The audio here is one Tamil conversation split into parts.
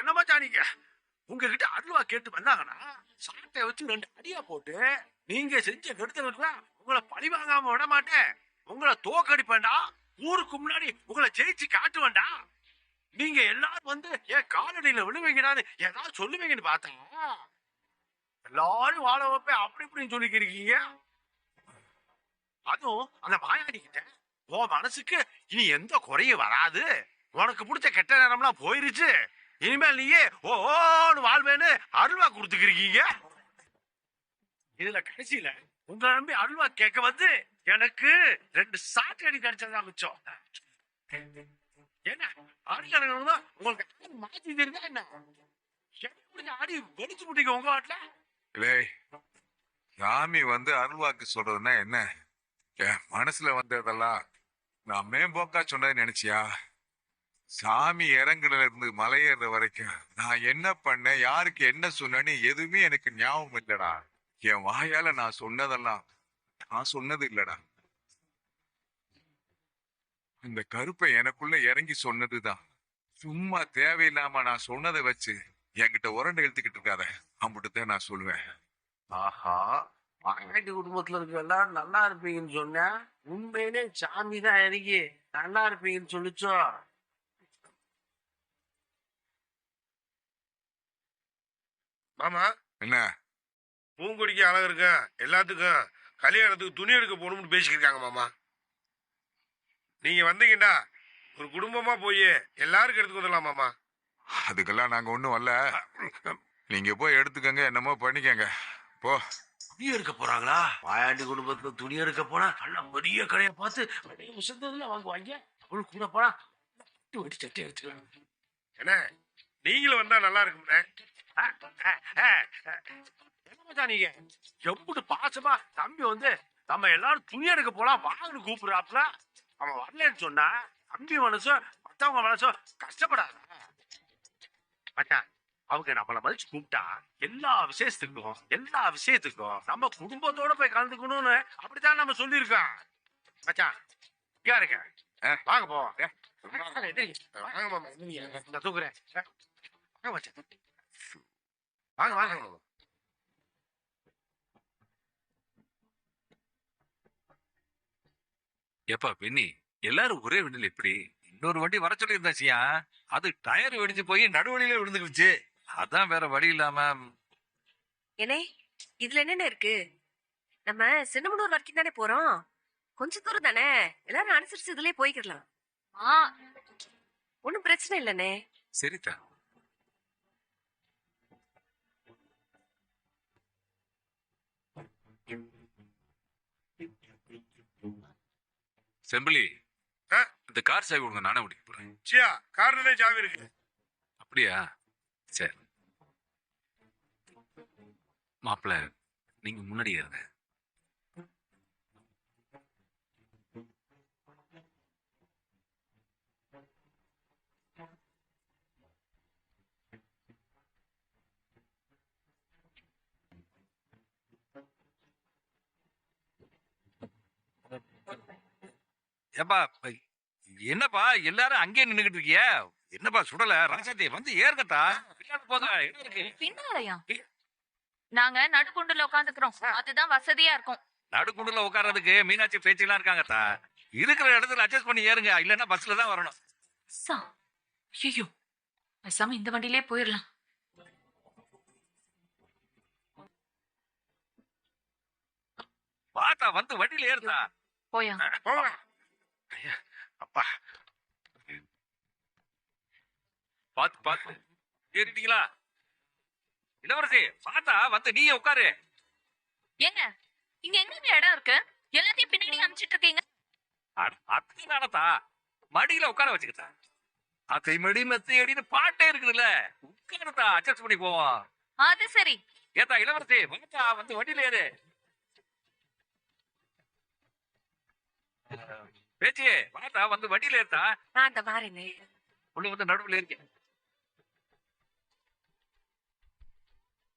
என்ன மச்சான் நீங்க உங்ககிட்ட அருவா கேட்டு வந்தாங்கன்னா சாட்டை வச்சு 2 அடியா போட்டு நீங்க செஞ்ச கெடுத்தவர்களா உங்களை பழி வாங்காம விட மாட்டேன். உங்களை தோக்கடிப்பேன்டா. ஊருக்கு முன்னாடி உங்களை ஜெயிச்சு காட்டுவேன்டா. நீங்க எல்லாரும் வந்து என் காலடியில விழுவீங்கடான்னு ஏதாவது சொல்லுவீங்கன்னு பார்த்தா எல்லாரும் வாழ வைப்பேன் அப்படி இப்படின்னு சொல்லிக்கிறீங்க. அதுவும் அந்த மாயாடி கிட்ட உன் மனசுக்கு இனி எந்த குறையும் வராது. உனக்கு பிடிச்ச கெட்ட நேரம்லாம் போயிருச்சு. இனிமேல் நீயே ஓன்னு வாழ்வேன்னு அருள்வா கொடுத்துக்கிறீங்க. இதுல கடைசியில உங்களை நம்பி அருள்வா கேட்க வந்து எனக்கு 2 சாட்டை அடி கிடைச்சதா மிச்சம். என்ன அடிக்கணும் உங்களுக்கு மாத்தி தெரியுதா என்ன? அடி வெடிச்சு முட்டிக்க உங்க வாட்டில சாமி வந்து அருள்வாக்கு சொல்றதுன்னா என்ன? என் மனசுல வந்ததெல்லாம் நான் மேம்போக்கா சொன்னது நினைச்சியா? சாமி இறங்குல இருந்து மலையேற வரைக்கும் நான் என்ன பண்ணேன், யாருக்கு என்ன சொன்னேன்னு எதுவுமே எனக்கு ஞாபகம் இல்லடா. என் வாயால நான் சொன்னதெல்லாம் நான் சொன்னது இல்லடா. இந்த கருப்பை எனக்குள்ள இறங்கி சொன்னதுதான். சும்மா தேவையில்லாம நான் சொன்னதை வச்சு என்கிட்ட உரண்டை எழுத்துக்கிட்டு இருக்காத. அம்பிட்டுதான் நான் சொல்லுவேன். ஆஹா, மாயாண்டி குடும்பத்துல இருக்க எல்லாரும் நல்லா இருப்பீங்கன்னு சொன்ன உண்மையிலே சாமி தான் இறங்கி நல்லா இருப்பீங்கன்னு சொல்லிச்சோ. மாமா என்ன பூங்கொடிக்கு அழகு இருக்கும், எல்லாத்துக்கும் கல்யாணத்துக்கு துணி எடுக்க போகணும்னு பேசிக்கிருக்காங்க மாமா. நீங்க வந்தீங்கடா ஒரு குடும்பமா போய் எல்லாருக்கும் எடுத்துக்கு வந்துடலாம் மாமா. அதுக்கெல்லாம் நாங்க ஒண்ணும் வரல. நீங்க போய் எடுத்துக்கங்க, என்னமோ பண்ணிக்கங்க போ. துணி எடுக்க போறாங்களா? மாயாண்டி குடும்பத்துல துணி எடுக்க போனா நல்ல பெரிய கடையை பார்த்து பெரிய உசந்ததுல வாங்குவாங்க. அவளு கூட போனா வெட்டி சட்டி எடுத்துக்கலாம். என்ன நீங்களும் வந்தா நல்லா இருக்கும்ண்ணே. நீங்க எப்படி பாசமா தம்பி வந்து நம்ம எல்லாரும் துணி எடுக்க போலாம் வாங்கன்னு கூப்பிடுறாப்ல. அவன் வரலன்னு சொன்னா தம்பி மனசும் மத்தவங்க மனசும் கஷ்டப்படாத. அவங்க நம்மளை மதிச்சு கூப்பிட்டா எல்லா விஷயத்துக்கும் நம்ம குடும்பத்தோட போய் கலந்துக்கணும்னு அப்படித்தான் நம்ம சொல்லியிருக்கோம். மச்சான் இங்க இருக்க வாங்க போவோம். வாங்க மாமா. நான் தூக்குறேன். வாங்க வாங்க. ஏப்பா பெண்ணி, எல்லாரும் ஒரே வண்டியில எப்படி? இன்னொரு வண்டி வர சொல்லி இருந்தாச்சியா, அது டயர் வெடிச்சு போய் நடுவழியில விழுந்துக்குச்சு. அதான் வேற வழி இல்லாம. ஏனே இதுல என்னென்ன இருக்கு? நம்ம சின்னமனூர் வரைக்கும் தானே போறோம். கொஞ்சம் தூரம் தானே, எல்லாரும் அனுசரிச்சு இதுலயே போய்க்கிடலாம். ஒன்னும் பிரச்சனை இல்லனே. சரிதா. செம்பிளி, இந்த கார் சாவி கொடுங்க, நானே ஓடிக்க போறேன். சியா கார்ல சாவி இருக்கு. அப்படியா? சரி மாப்பிள்ள, நீங்க முன்னாடி இருங்க. ஏப்பா என்னப்பா எல்லாரும் அங்கே நின்னுகிட்டு இருக்கிய? என்னப்பா சுடல? ராசாத்தி வந்து ஏற்கட்டா போங்க. பின்னாலயா? நாங்க நடுக்குண்டுல உட்காந்துக்கிறோம், அதுதான் வசதியா இருக்கும். நடுக்குண்டுல உட்கார்றதுக்கு மீனாட்சி பேச்செல்லாம் இருக்காங்கத்தா. இருக்கிற இடத்துல அட்ஜஸ்ட் பண்ணி ஏறுங்க, இல்லன்னா பஸ்ல தான் வரணும். ஐயோ, பேசாம இந்த வண்டியிலே போயிடலாம். பாத்தா வந்து வண்டியில ஏறுதா. போயா அப்பா பாத்து பாத்து ஏறிட்டீங்களா? இளவரசி பாத்தா வந்து நீயே உட்காரு. ஏங்க இங்க எங்க இடம் இருக்கு? எல்லாத்தையும் பின்னாடி அனுப்பிச்சிட்டு இருக்கீங்க. அதுதானத்தா மடியில உட்கார வச்சுக்கிட்டா. அத்தை மடி மெத்தை அடின்னு பாட்டே இருக்குதுல்ல, உட்காருதா அட்ஜஸ்ட் பண்ணி போவோம். அது சரி. ஏத்தா இளவரசி வாத்தா வந்து வண்டியில ஏறு. பேச்சி வாத்தா வந்து வண்டியில ஏறுதா. நான் அந்த வாரேனே. உள்ள வந்து நடுவுல இருக்கேன்.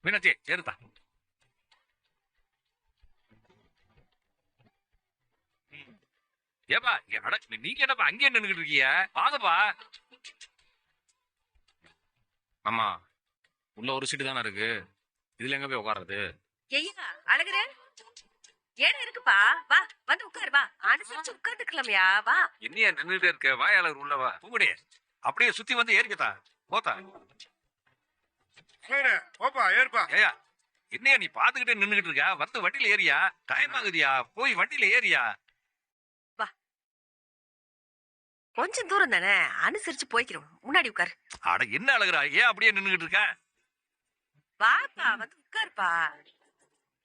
மீனாட்சி ஏறுதா. ஏப்பா நீங்க என்னப்பா அங்கே நின்னுகிட்டு இருக்கீங்க? வாங்கப்பா. ஆமா, உள்ள ஒரு சீட்டு தானே இருக்கு. இதுல எங்க போய் உட்கார்றது? ஐயா அழகுற ஏன் இருக்குப்பா, வா வந்து உட்காரு, வா அனுசரிச்சு உட்காந்துக்கலாமையா, வா. என்னையா நின்றுட்டே இருக்க? வாயாளர் உள்ளவா பூங்குடி, அப்படியே சுத்தி வந்து ஏறிக்கத்தா போத்தா. அழகரே, போப்பா ஏறுப்பா. ஏயா என்னையா நீ பாத்துக்கிட்டே நின்னுகிட்டு இருக்க? வந்து வண்டியில ஏறியா? டைம் ஆகுதியா, போய் வண்டியில ஏறியா. கொஞ்சம் தூரம் தானே, அனுசரிச்சு போய்க்கிறோம், முன்னாடி உட்காரு. அட என்ன அழகுறா, ஏன் அப்படியே நின்னுகிட்டு இருக்க? வாப்பா வந்து உட்காருப்பா.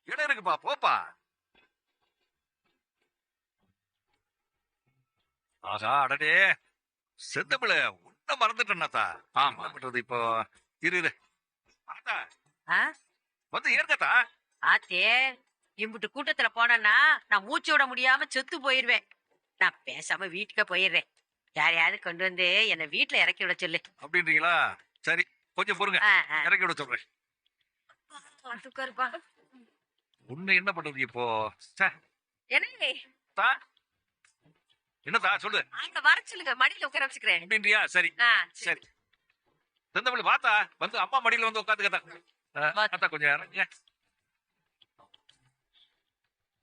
இடம் இருக்குப்பா, போப்பா. ஆகா, அடடே செந்தமிழ உன்ன மறந்துட்டேன்னாத்தா. ஆமா. என்ன பண்றது இப்போ? இரு ஆத்தா, ஆ? வந்து ஏற்கத்தா. ஆத்தே, இம்புட்டு கூட்டத்துல போனேன்னா நான் மூச்சு விட முடியாம செத்து போயிருவேன். நான் பேசாம வீட்டுக்கு போயிடுறேன். யாரையாவது கொண்டு வந்து என்ன வீட்டுல இறக்கி விட சொல்லு. அப்படின்றீங்களா? சரி, கொஞ்சம் பொறுங்க, ஆ, ஆ. இறக்கி விட சொல்றேன். வந்து உட்காருப்பா. உன்னை என்ன பண்றது இப்போ? ச்சே, என்ன தா. என்னத்தா சொல்லு. அங்க வர சொல்லுங்க, மடியில உட்கார வச்சுக்கிறேன். அப்படின்றியா? சரி ஆ, சரி. செந்தமிழ் வாத்தா, வந்து அம்மா மடியில வந்து உட்காந்துக்கத்தா. அத்தா கொஞ்சம் இறங்க.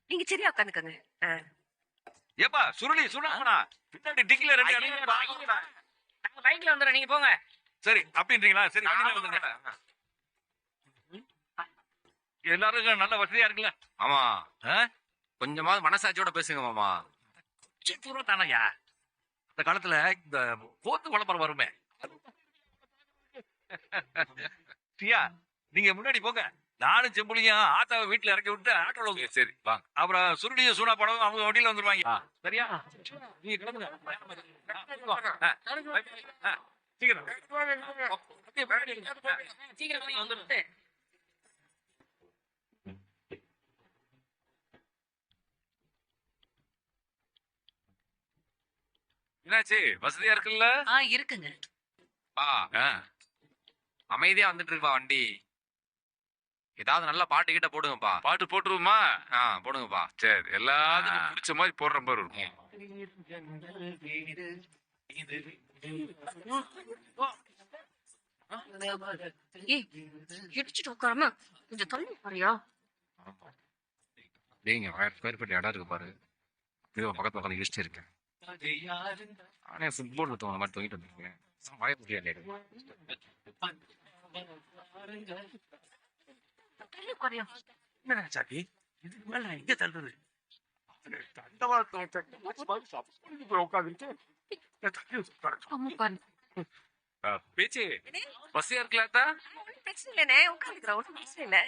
நீங்க சரியா உட்காந்துக்கோங்க. ஏப்பா சுருளி சுண்ணாமண்ணா, பின்னாடி டிக்கில ரெண்டு இடம் வாங்கிடா. நாங்க பைக்ல வந்துடுறோம், நீங்க போங்க. சரி அப்படின்றீங்களா? சரி வண்டியில வந்துருங்க. எல்லாருக்கும் நல்ல வசதியா இருக்குல்ல? ஆமா, ஆ? கொஞ்சமாவது மனசாட்சியோட பேசுங்க மாமா. கொஞ்சம் தூரம் தானயா. அந்த காலத்துல இந்த போத்து விளம்பரம் வருமே. சியா, நீங்க முன்னாடி போங்க, நானும் செம்புலியும் ஆத்தாவை வீட்டுல இறக்கி விட்டு ஆட்டோல வந்து சரி வாங்க. அப்புறம் சுருளியும் சூனா படம் அவங்க வண்டியில வந்துருவாங்க. ஆ. சரியா? நீங்க கிளம்புங்க. சீக்கிரம் சீக்கிரம் நீங்க வந்துட்டு. என்னாச்சு, வசதியா இருக்குல்ல? இருக்குங்க. ஆ, அமைதியா வந்துட்டு இருக்குப்பா வண்டி. ஏதாவது நல்ல பாட்டு கிட்ட போடுங்கப்பா. பாட்டு போட்டுருவோமா? போடுங்கப்பா. சரி, எல்லாத்துக்கும் பிடிச்ச மாதிரி போடுற மாதிரி இருக்கும். ஏய், இடிச்சிட்டு உட்காராம கொஞ்சம் தள்ளி உட்காரியா? நீங்க 1000 ஸ்கொயர் ஃபீட் இடம் இருக்கு பாரு. இது பக்கத்துல உட்காந்து யோசிச்சு இருக்கேன். நானே ஃபுட்பால் தோண மாதிரி தூங்கிட்டு வந்துருக்கேன். வாய முடியாது. தள்ளி உட்காரியா? என்ன சாக்கி, இதுக்கு மேல நான் எங்க தள்ளுறது? பேச்சு பசியா இருக்கலாத்தா? ஒன்றும் பிரச்சனை இல்லைண்ணே, உட்காந்துக்கிறேன், ஒன்றும் பிரச்சனை இல்லை.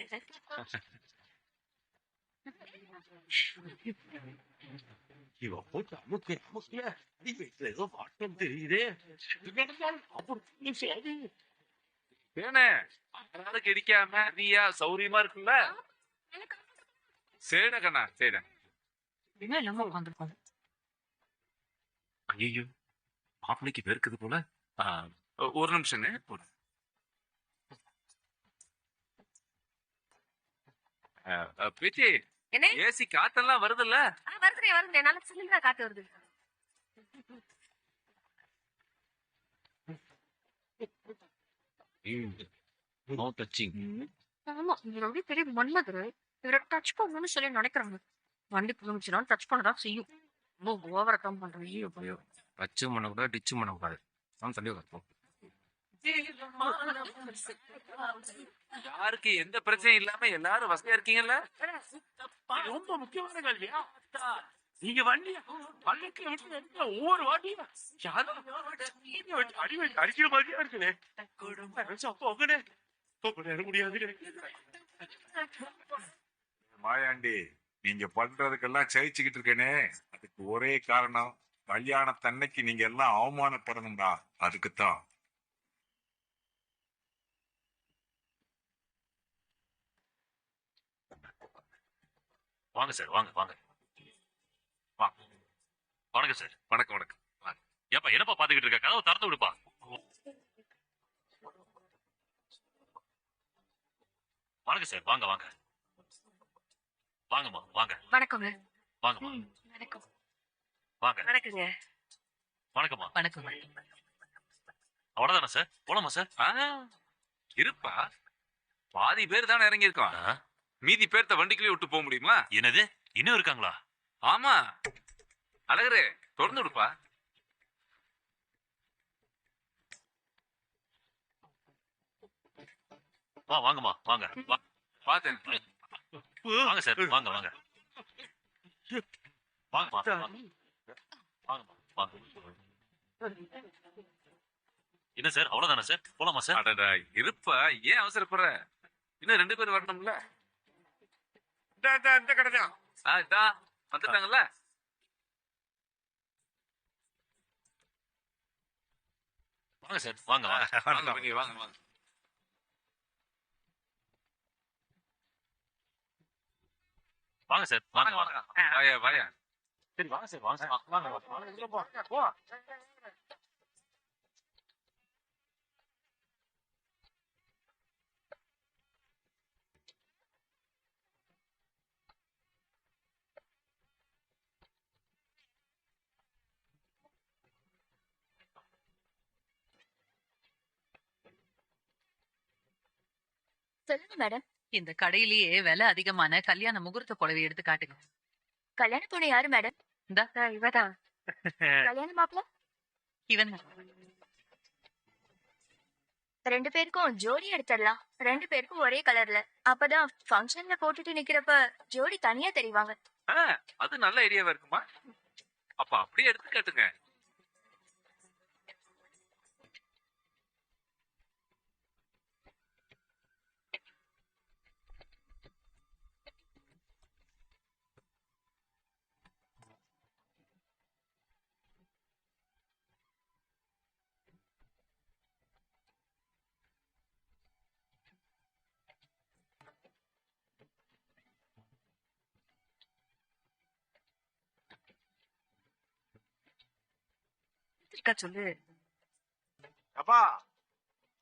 இவ போட்டு அமுக்கு அமுக்கல, அடி வயிற்றுல ஏதோ வாட்டம் தெரியுதே. ஏனே யாருக்கு இடிக்காம நீயா சௌரியமா இருக்குல்ல? சரிடா கண்ணா, சரிடா. என்ன இல்லாம உட்காந்துருக்கோம். ஐயோ, மாப்பிளைக்கு வெறுக்குது போல. ஒரு நிமிஷம். பேச்சு, என்ன? ஏசி காத்தெல்லாம் வருதுல்ல? வருதுண்ணே, நல்லா சிலிண்டரா காத்து வருது. No touching. ஆமா, இவர் அப்படியே பெரிய மன்மதரு. இவரை டச் பண்ணணும்னு சொல்லி நினைக்கிறாங்க. வண்டி புரிஞ்சுனா டச் பண்ணதான் செய்யும். ரொம்ப ஓவரா தான் பண்றேன். ஐயோ, டச்சும் பண்ணக்கூடாது, டிச்சும் பண்ணக்கூடாது. தள்ளி உட்காரு. யாருக்கு எந்த பிரச்சனையும் இல்லாம எல்லாரும் வசதியா இருக்கீங்கல்ல? ரொம்ப முக்கியமான கேள்வியா? நீங்க வண்டிய பல்லக்கில விட்டு எடுக்கிற ஒவ்வொரு வாட்டியும் யாரும் அடி வச்சு அடிக்கிற மாதிரியா இருக்குனே. போகணே போக முடியாது. மாயாண்டி, நீங்க பண்றதுக்கெல்லாம் சகிச்சுக்கிட்டு இருக்கேனே, அதுக்கு ஒரே காரணம், கல்யாணத்தன்னைக்கு நீங்க எல்லாம் அவமானப்படணும்டா. அதுக்குத்தான். வாங்க சார், வாங்க வாங்க. வணக்கம் சார். வணக்கம் வணக்கம். ஏப்பா என்னப்பா பாத்துக்கிட்டு இருக்க? கதவை திறந்து விடுப்பா. வணக்கம் சார், வாங்க வாங்க. வாங்கம்மா வாங்க. வணக்கங்க. வாங்கம்மா வணக்கம். வாங்க. வணக்கங்க. வணக்கம்மா. வணக்கம். அவ்வளவுதானே சார்? போலாமா சார்? இருப்பா, பாதி பேர் தானே இறங்கி இருக்கோம். மீதி பேர்த்த வண்டிக்குள்ளே விட்டு போக முடியுமா? என்னது, இன்னும் இருக்காங்களா? ஆமா, அழகரே தொடர்ந்து விடுப்பா. வாங்கம்மா வாங்க. பார்த்தேன். வாங்க சார், வாங்க வாங்க. வாங்கம்மா வாங்கம்மா வாங்க. என்ன சார், அவ்வளவுதானே சார்? போலாமா சார்? அடடா, இருப்பா, ஏன் அவசரப்படுற? இன்னும் 2 பேர் வரணும்ல. இந்த கடை தான். இதா வந்துட்டாங்கல்ல. வாங்க சார், வாங்க வாங்க. வாங்க வாங்க வாங்க. வாங்க சார், வாங்க வாங்க. வாயா வாயா. சரி வாங்க சார், வாங்க சார். வாங்க வாங்க. உள்ள போ. சொல்லுங்க மேடம். இந்த கடையிலேயே விலை அதிகமான கல்யாண முகூர்த்த புடவை எடுத்து காட்டுங்க. கல்யாண பொண்ணு யாரு மேடம்? இந்தா இவதான். கல்யாண மாப்பிள்ள இவன் தான். 2 பேருக்கும் ஜோடி எடுத்துடலாம். 2 பேருக்கும் ஒரே கலர்ல. அப்பதான் ஃபங்க்ஷன்ல போட்டுட்டு நிக்கிறப்ப ஜோடி தனியா தெரிவாங்க. அது நல்ல ஐடியாவா இருக்குமா? அப்ப அப்படியே எடுத்து காட்டுங்க. சொல்லு. அப்பா,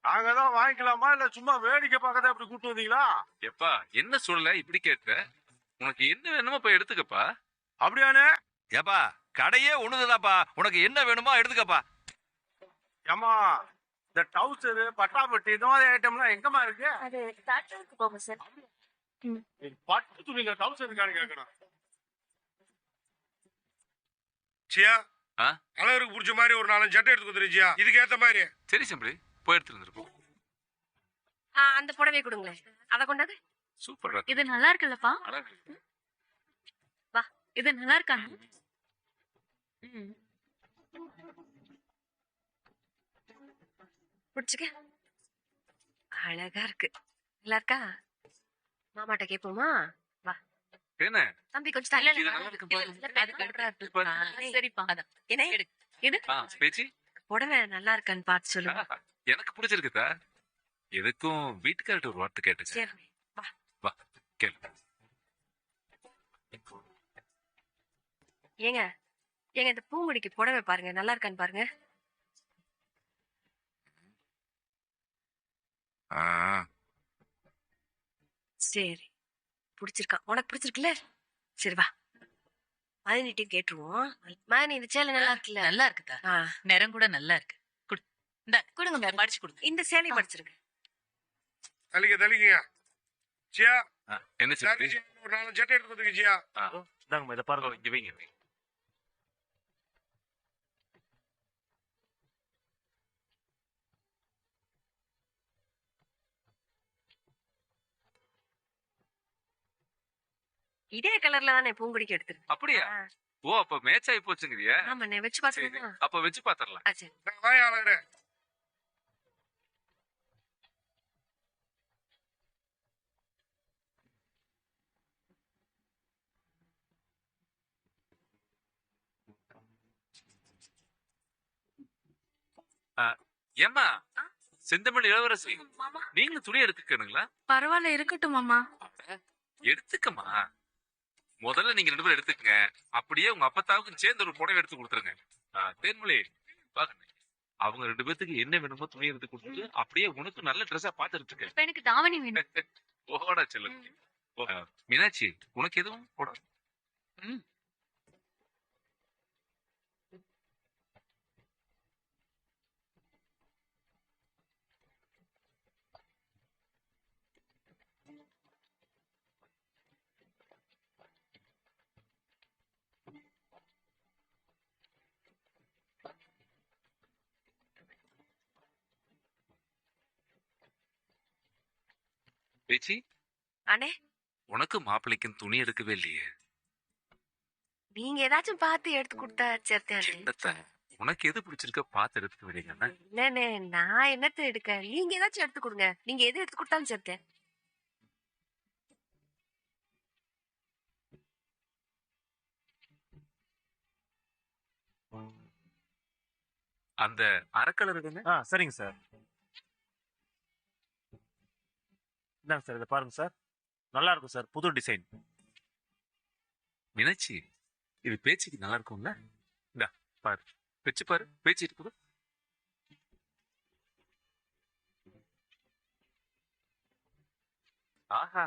நாங்க தான் வாங்கிக்கலாமா இல்ல சும்மா வேடிக்கை பார்க்கதான் இப்படி கூட்டு வந்தீங்களா? எப்பா, என்ன சொல்ல இப்படி கேட்ட? உனக்கு என்ன வேணுமோ போய் எடுத்துக்கப்பா. அப்படியானே? ஏப்பா, கடையே ஒண்ணுதாப்பா, உனக்கு என்ன வேணுமோ எடுத்துக்கப்பா. ஏமா, இந்த டவுசர் பட்டாப்பட்டி இந்த மாதிரி ஐட்டம்லாம் எங்கம்மா இருக்கு? அது தாட்டருக்கு போங்க சார். பட்டு துணிங்க டவுசர் இருக்கான்னு கேட்கணும். சியா, ஆ? அழகருக்கு பிடிச்ச மாதிரி ஒரு 4 சட்டை எடுத்து கொடுத்துருச்சியா, இதுக்கு ஏத்த மாதிரி. சரி சிம்பிளி, போய் எடுத்துட்டு வந்துருப்போம். அந்த புடவையை கொடுங்களேன். அதை கொண்டாந்து. சூப்பரா இது நல்லா இருக்குல்லப்பா? அழகு. வா, இது நல்லா இருக்காங்க. பிடிச்சுக்க. அழகா இருக்கு. நல்லா இருக்கா? மாமாட்ட கேட்போமா? வா என்ன தம்பி, கொஞ்சம் தள்ளி. இது நல்லா இருக்கு பாரு. அது கரெக்டா இருக்கு. சரிப்பா, அதான். என்ன எடு. பேச்சு புடவை நல்லா இருக்கான்னு பார்த்து சொல்லுங்க. எனக்கு பிடிச்சிருக்குதா? எதுக்கும் வீட்டுக்கார்ட்ட ஒரு வார்த்தை கேட்டுச்சு. சரி, வா. வா கேளு. ஏங்க ஏங்க இந்த பூங்குடிக்கு புடவை பாருங்க, நல்லா இருக்கான்னு பாருங்க. சரி, பிடிச்சிருக்கா? உனக்கு பிடிச்சிருக்குல்ல? சரி வா, மதினிட்டையும் கேட்டுருவோம். மதினி, இந்த சேலை நல்லா இருக்குல்ல? நல்லா இருக்குதா? நிறம் கூட நல்லா இருக்கு. கொடுங்க மேடம். மடிச்சு கொடுங்க. இந்த சேலையை படிச்சிருங்க. தள்ளிக்கங்க. சியா, என்ன சிம்பிளி? ஒரு 4 சட்டை எடுத்து கொடுத்துருக்கு சியா. இதாங்கம்மா, இதை பாருங்க. இங்க வைங்க. இதே கலர்ல தானே பூங்குடிக்கு எடுத்துருக்கு. அப்படியா? ஓ, அப்ப மேட்ச் ஆகி போச்சுங்கிறியா? ஆமா, நான் வச்சு சரி, பாத்துருமா? அப்ப வச்சு பாத்திரலாம். சரி. வாய் அழகரே. ஏம்மா, செந்தமிழ் இளவரசி, நீங்களும் துணி எடுத்துக்கணுங்களா? பரவாயில்ல, இருக்கட்டும் மாமா. எடுத்துக்கமா. முதல்ல நீங்க 2 பேரும் எடுத்துக்கங்க. அப்படியே உங்க அப்பத்தாவுக்கும் சேர்ந்து ஒரு புடவை எடுத்து கொடுத்துருங்க. தேன்மொழி, பாருங்க, அவங்க 2 பேத்துக்கு என்ன வேணுமோ துணி எடுத்து கொடுத்துட்டு அப்படியே உனக்கு நல்ல ட்ரெஸ்ஸா பாத்து எடுத்துக்க. எனக்கு தாவணி வேணும். ஓடா செல்ல. மீனாட்சி, உனக்கு எதுவும் போட? பேச்சி அண்ணே உனக்கு மாப்பிள்ளைக்கும் துணி எடுக்கவே இல்லையே. நீங்க ஏதாச்சும் பார்த்து எடுத்து கொடுத்தா சேர்த்தேன். என்னத்த உனக்கு எது பிடிச்சிருக்க பார்த்து எடுத்துக்க விடுங்க. இல்லண்ணே நான் என்னத்த எடுக்க, நீங்க ஏதாச்சும் எடுத்து கொடுங்க. நீங்க எது எடுத்து கொடுத்தாலும் சேர்த்தேன். அந்த அரைக்கலர் எடுங்க. சரிங்க சார். இந்தாங்க சார், இதை பாருங்க சார். நல்லா இருக்கும் சார், புது டிசைன். நினைச்சி இது பேச்சுக்கு நல்லா இருக்கும்ல. இந்தா பாரு, வச்சு பாரு, பேச்சு இருக்குது. ஆஹா